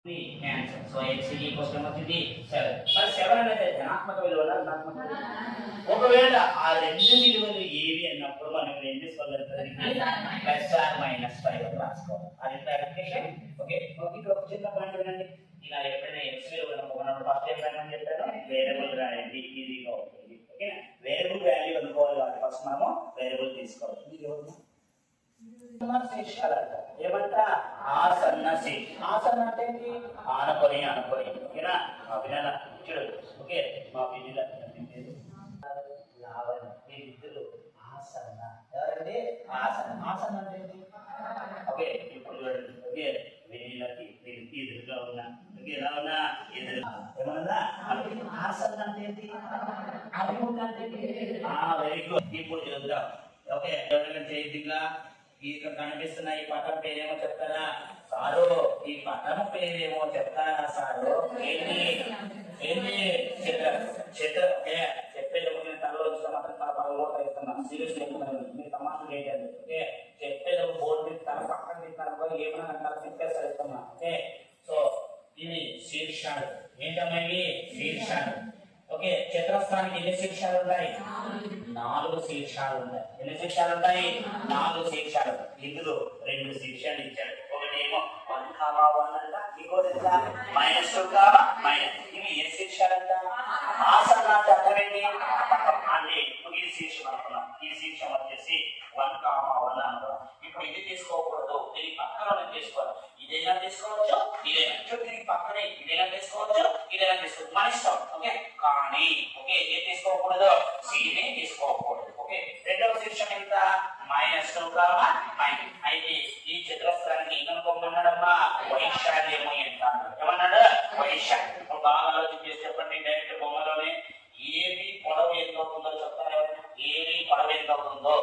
the answer. So x is equals to 7. But 7 అనేది ధనాత్మక విలువల ధనాత్మక ఒకవేళ ఆ రెండు విలువలు ఏవి అన్నప్పుడు మనం ఏం చేసుకోవాలి ప్లస్ ఆర్ మైనస్ 5 అని రాసుకోవాలి. అది క్లారిఫికేషన్. ఓకే ఇక్కడ ఒక చిన్న పాయింట్ వినండి. ఇలా ఎప్పుడైనా x విలువను మనం ఫస్ట్ ఏం రాయమని చెప్పాను, వేరియబుల్ రాయండి ఈజీగా ఉంటుంది. ఓకే వేరియబుల్ వాల్యూ అనుకోవాలి కాబట్టి ఫస్ట్ మనము వేరియబుల్ తీసుకోవాలి. ఇది ఏమంట ఆసన్న శీర్ష. ఆసన్న అంటే ఏంటి? ఆనకొని ఓకేనా వినాల చూడు. ఓకే మా విధుల విద్యులు ఆసన్న ఎవరండి? ఆసన్న. ఆసన్న అంటే ఏంటి? ఓకే ఇప్పుడు చూడండి. ఓకే వినీలకి ఎదురుగా ఉన్నా ఓకే ఎలా ఉన్నా ఎదురుగా ఏమన్నా ఆసన్న అంటే ఏంటి? అభిముఖం అంటే వెరీ గుడ్. ఇప్పుడు చూద్దాం. ఓకే ఎవరైనా చేతిగా ఇక్కడ కనిపిస్తున్న ఈ పటం పేరేమో చెప్తారా సారు? ఈ పటం పేరేమో చెప్తారా సారు? ఏంటి ఏంటి చిత్ర ఓకే చెప్పేటప్పుడు నేను తలలో వచ్చిన మాత్రం తల పగలగొడతా ఇస్తున్నాను. సీరియస్ మీరు తమాషలు ఏంటండి? ఓకే చెప్పేటప్పుడు బోర్డు మీద తల పక్కన తిట్టాను ఏమన్నా తల తిప్పేస్తా ఇస్తున్నా. ఓకే సో ఇది శీర్షాలు. ఏంటమ్మా ఇవి? శీర్షాలు. ఓకే చతురస్రానికి ఎన్ని శీర్షాలు ఉంటాయి? 4 శీర్షాలు ఉంటాయి. ఎన్ని శీర్షాలు ఉంటాయి? 4 శీర్షాలు. ఇందులో 2 శీర్షాలు ఇచ్చాడు. ఒకటేమో 1,1 అంట, ఇంకోటి -2, ఇవి ఏ శీర్షాలు అంట? ఆసన్న అంటే అర్థం ఏంటి? అంటే ఈ శీర్షం అనుకున్నాం. ఈ శీర్షం వచ్చేసి 1,1 అనుకున్నాం. ఇప్పుడు ఇది తీసుకోకూడదు, దీని పక్కన తీసుకోవాలి. ఇదైనా తీసుకోవచ్చు, ఇదైనా దీనికి పక్కనే ఇదైనా తీసుకోవచ్చు, ఇదైనా తీసుకోవచ్చు, మన ఇష్టం. ఓకే కానీ ఓకే ఏం తీసుకోకూడదు? సిని తీసుకోకూడదు. ఓకే రెండవ శీర్షం ఎంత? -2, అయితే ఈ చతురస్రానికి ఏమనుకోమన్నాడమ్మా? వైశాల్యము ఎంత అన్నాడు. ఏమన్నాడు? వైశాల్యం. ఇప్పుడు బాగా ఆలోచన చేసి చెప్పండి. డైరెక్ట్ బొమ్మలోనే ఏబి పొడవు ఎంత అవుతుందో చెప్తారు. ఏబి పొడవు ఎంత అవుతుందో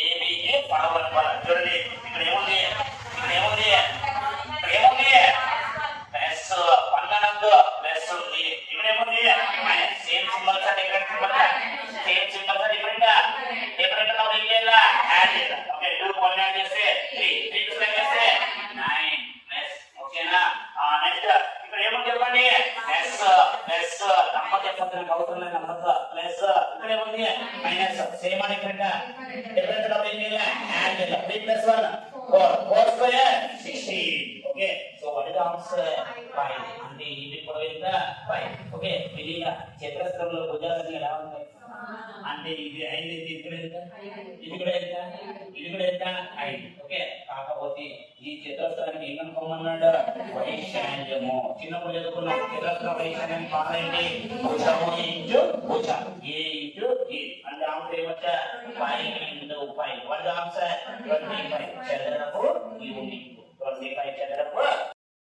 ఏబికి పొడవు అనుకోవాలి. చూడండి ఇక్కడ ఏముంది? ఇక్కడ ఏముంది? ప్లస్ 12 ప్లస్ ఉంది. ఇక్కడ ఏముంది? Minus. Same symbols different symbols. Same symbols different లో వెళ్ళేలా యాడ్ చేద్దాం. ఓకే 2 1 యాడ్ చేస్తే 3 3 చేస్తే 9 ప్లస్. ఓకేనా నెక్స్ట్ ఇక్కడ ఏముంది చెప్పండి? ప్లస్ నంబర్ చెప్పండి. అవసరం లేదు నంబర్ ప్లస్. ఇక్కడ ఏముంది? మైనస్. సేమ్ డిఫరెంట్ లో వెళ్ళేలా యాడ్ చేద్దాం. 3 + 1 4 square 16. Okay so what is answer? 5. అంటే ఇది పొడవు ఎంత? 5. ఓకే విలీన చతురస్రంలో భుజాలు ఎలా ఉంటాయి అంటే ఇది 5, ఇది ఇక్కడ ఎంత? ఇది కూడా ఎంత? ఇది కూడా ఎంత? 5. ఓకే కాకపోతే ఈ చతురస్రానికి ఏమనుకోమన్నాడు? వైశాల్యము. చిన్నప్పుడు చదువుకున్నాం చతురస్ర వైశాల్యం పాడండి. భుజము ఇంటూ భుజం ఏ ఇంటూ ఏ అంటే ఆన్సర్ ఏమొచ్చా? 5 × 5. What is answer? 25.